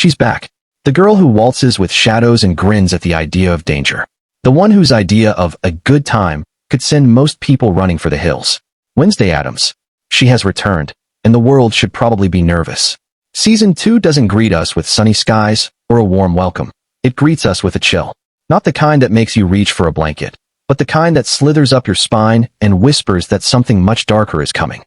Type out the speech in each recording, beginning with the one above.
She's back. The girl who waltzes with shadows and grins at the idea of danger. The one whose idea of a good time could send most people running for the hills. Wednesday Addams. She has returned, and the world should probably be nervous. Season 2 doesn't greet us with sunny skies or a warm welcome. It greets us with a chill. Not the kind that makes you reach for a blanket, but the kind that slithers up your spine and whispers that something much darker is coming.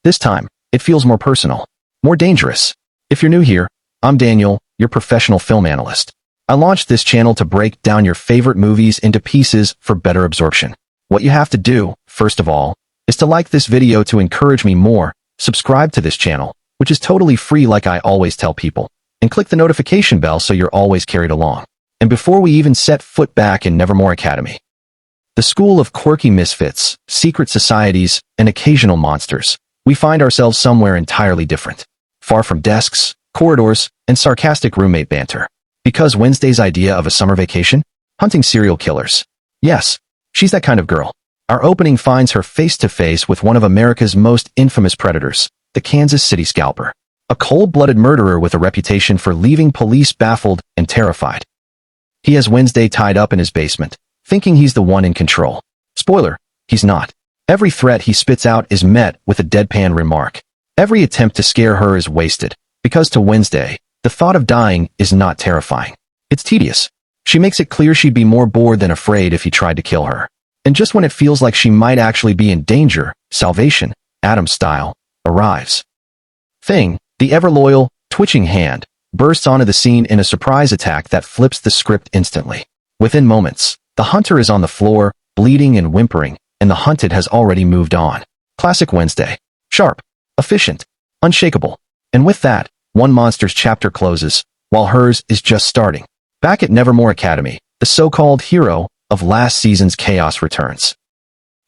This time, it feels more personal, more dangerous. If you're new here, I'm Daniel, your professional film analyst. I launched this channel to break down your favorite movies into pieces for better absorption. What you have to do, first of all, is to like this video to encourage me more, subscribe to this channel, which is totally free like I always tell people, and click the notification bell so you're always carried along. And before we even set foot back in Nevermore Academy, the school of quirky misfits, secret societies, and occasional monsters, we find ourselves somewhere entirely different. Far from desks, corridors, and sarcastic roommate banter. Because Wednesday's idea of a summer vacation? Hunting serial killers. Yes, she's that kind of girl. Our opening finds her face-to-face with one of America's most infamous predators, the Kansas City Scalper. A cold-blooded murderer with a reputation for leaving police baffled and terrified. He has Wednesday tied up in his basement, thinking he's the one in control. Spoiler, he's not. Every threat he spits out is met with a deadpan remark. Every attempt to scare her is wasted, because to Wednesday, the thought of dying is not terrifying. It's tedious. She makes it clear she'd be more bored than afraid if he tried to kill her. And just when it feels like she might actually be in danger, salvation, Addams style, arrives. Thing, the ever-loyal, twitching hand, bursts onto the scene in a surprise attack that flips the script instantly. Within moments, the hunter is on the floor, bleeding and whimpering, and the hunted has already moved on. Classic Wednesday. Sharp, efficient, unshakable. And with that, one monster's chapter closes, while hers is just starting. Back at Nevermore Academy, the so-called hero of last season's chaos returns.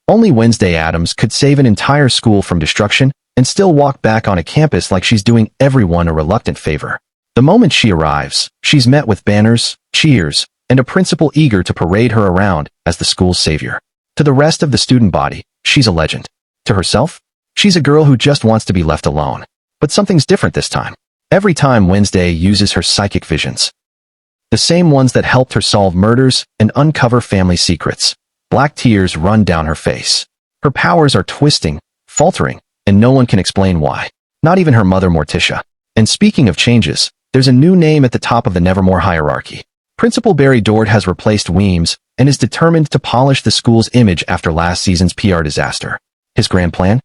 Only Wednesday Addams could save an entire school from destruction and still walk back on a campus like she's doing everyone a reluctant favor. The moment she arrives, she's met with banners, cheers, and a principal eager to parade her around as the school's savior. To the rest of the student body, she's a legend. To herself, she's a girl who just wants to be left alone. But something's different this time. Every time Wednesday uses her psychic visions, the same ones that helped her solve murders and uncover family secrets, black tears run down her face. Her powers are twisting, faltering, and no one can explain why. Not even her mother Morticia. And speaking of changes, there's a new name at the top of the Nevermore hierarchy. Principal Barry Dort has replaced Weems and is determined to polish the school's image after last season's PR disaster. His grand plan?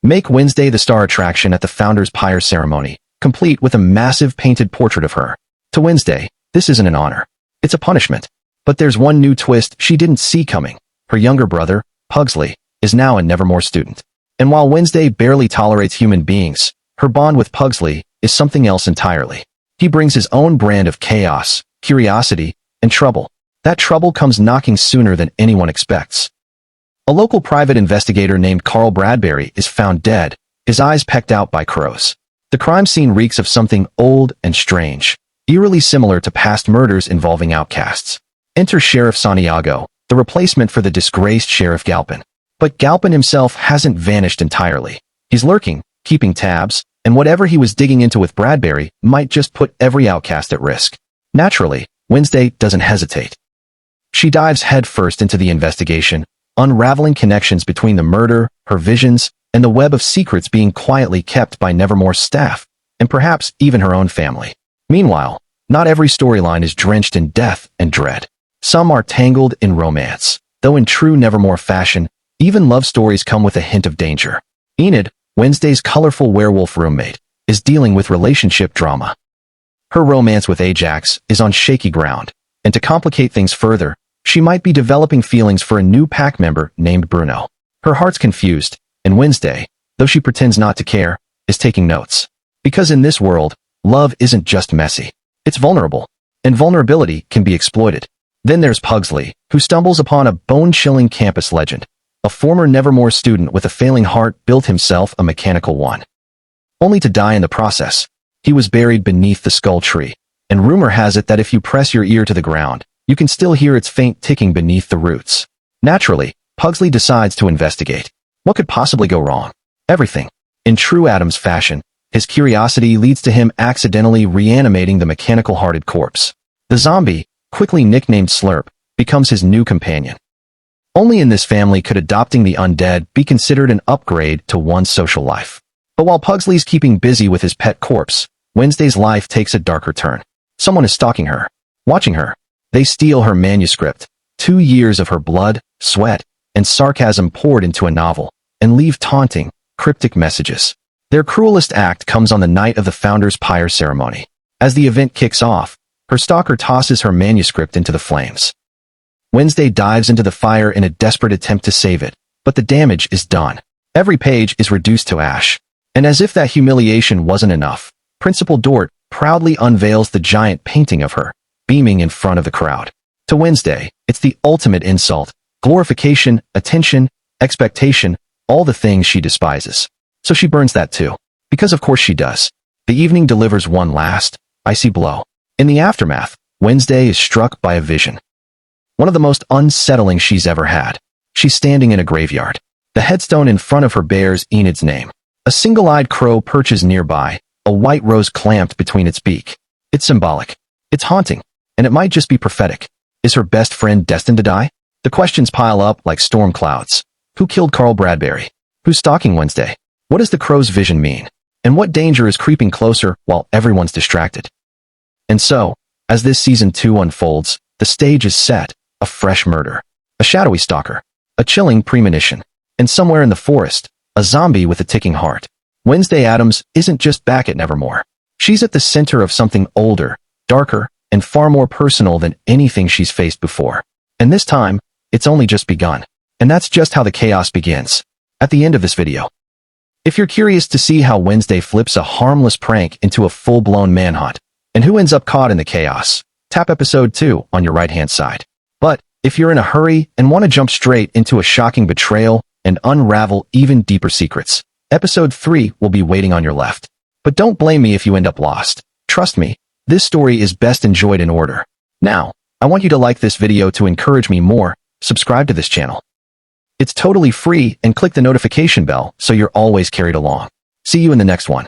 Make Wednesday the star attraction at the Founders' Pyre ceremony, complete with a massive painted portrait of her. To Wednesday, this isn't an honor. It's a punishment. But there's one new twist she didn't see coming. Her younger brother, Pugsley, is now a Nevermore student. And while Wednesday barely tolerates human beings, her bond with Pugsley is something else entirely. He brings his own brand of chaos, curiosity, and trouble. That trouble comes knocking sooner than anyone expects. A local private investigator named Carl Bradbury is found dead, his eyes pecked out by crows. The crime scene reeks of something old and strange, eerily similar to past murders involving outcasts. Enter Sheriff Santiago, the replacement for the disgraced Sheriff Galpin. But Galpin himself hasn't vanished entirely. He's lurking, keeping tabs, and whatever he was digging into with Bradbury might just put every outcast at risk. Naturally, Wednesday doesn't hesitate. She dives headfirst into the investigation, unraveling connections between the murder, her visions, and the web of secrets being quietly kept by Nevermore's staff, and perhaps even her own family. Meanwhile, not every storyline is drenched in death and dread. Some are tangled in romance, though in true Nevermore fashion, even love stories come with a hint of danger. Enid, Wednesday's colorful werewolf roommate, is dealing with relationship drama. Her romance with Ajax is on shaky ground, and to complicate things further, she might be developing feelings for a new pack member named Bruno. Her heart's confused, and Wednesday, though she pretends not to care, is taking notes. Because in this world, love isn't just messy. It's vulnerable, and vulnerability can be exploited. Then there's Pugsley, who stumbles upon a bone-chilling campus legend. A former Nevermore student with a failing heart built himself a mechanical one, only to die in the process. He was buried beneath the skull tree, and rumor has it that if you press your ear to the ground, you can still hear its faint ticking beneath the roots. Naturally, Pugsley decides to investigate. What could possibly go wrong? Everything. In true Addams fashion, His curiosity leads to him accidentally reanimating the mechanical-hearted corpse. The zombie, quickly nicknamed Slurp, becomes his new companion. Only in this family could adopting the undead be considered an upgrade to one's social life. But while Pugsley's keeping busy with his pet corpse, Wednesday's life takes a darker turn. Someone is stalking her, watching her. They steal her manuscript, 2 years of her blood, sweat, and sarcasm poured into a novel, and leave taunting, cryptic messages. Their cruelest act comes on the night of the founder's pyre ceremony. As the event kicks off, her stalker tosses her manuscript into the flames. Wednesday dives into the fire in a desperate attempt to save it, but the damage is done. Every page is reduced to ash. And as if that humiliation wasn't enough, Principal Dort proudly unveils the giant painting of her, beaming in front of the crowd. To Wednesday, it's the ultimate insult, glorification, attention, expectation, all the things she despises. So she burns that too. Because of course she does. The evening delivers one last, icy blow. In the aftermath, Wednesday is struck by a vision. One of the most unsettling she's ever had. She's standing in a graveyard. The headstone in front of her bears Enid's name. A single-eyed crow perches nearby, a white rose clamped between its beak. It's symbolic. It's haunting. And it might just be prophetic. Is her best friend destined to die? The questions pile up like storm clouds. Who killed Carl Bradbury? Who's stalking Wednesday? What does the crow's vision mean? And what danger is creeping closer while everyone's distracted? And so, as this season 2 unfolds, the stage is set. A fresh murder. A shadowy stalker. A chilling premonition. And somewhere in the forest, a zombie with a ticking heart. Wednesday Addams isn't just back at Nevermore. She's at the center of something older, darker, and far more personal than anything she's faced before. And this time, it's only just begun. And that's just how the chaos begins. At the end of this video. If you're curious to see how Wednesday flips a harmless prank into a full-blown manhunt, and who ends up caught in the chaos, tap episode 2 on your right-hand side. But if you're in a hurry and want to jump straight into a shocking betrayal and unravel even deeper secrets, episode 3 will be waiting on your left. But don't blame me if you end up lost. Trust me, this story is best enjoyed in order. Now, I want you to like this video to encourage me more, subscribe to this channel. It's totally free, and click the notification bell so you're always carried along. See you in the next one.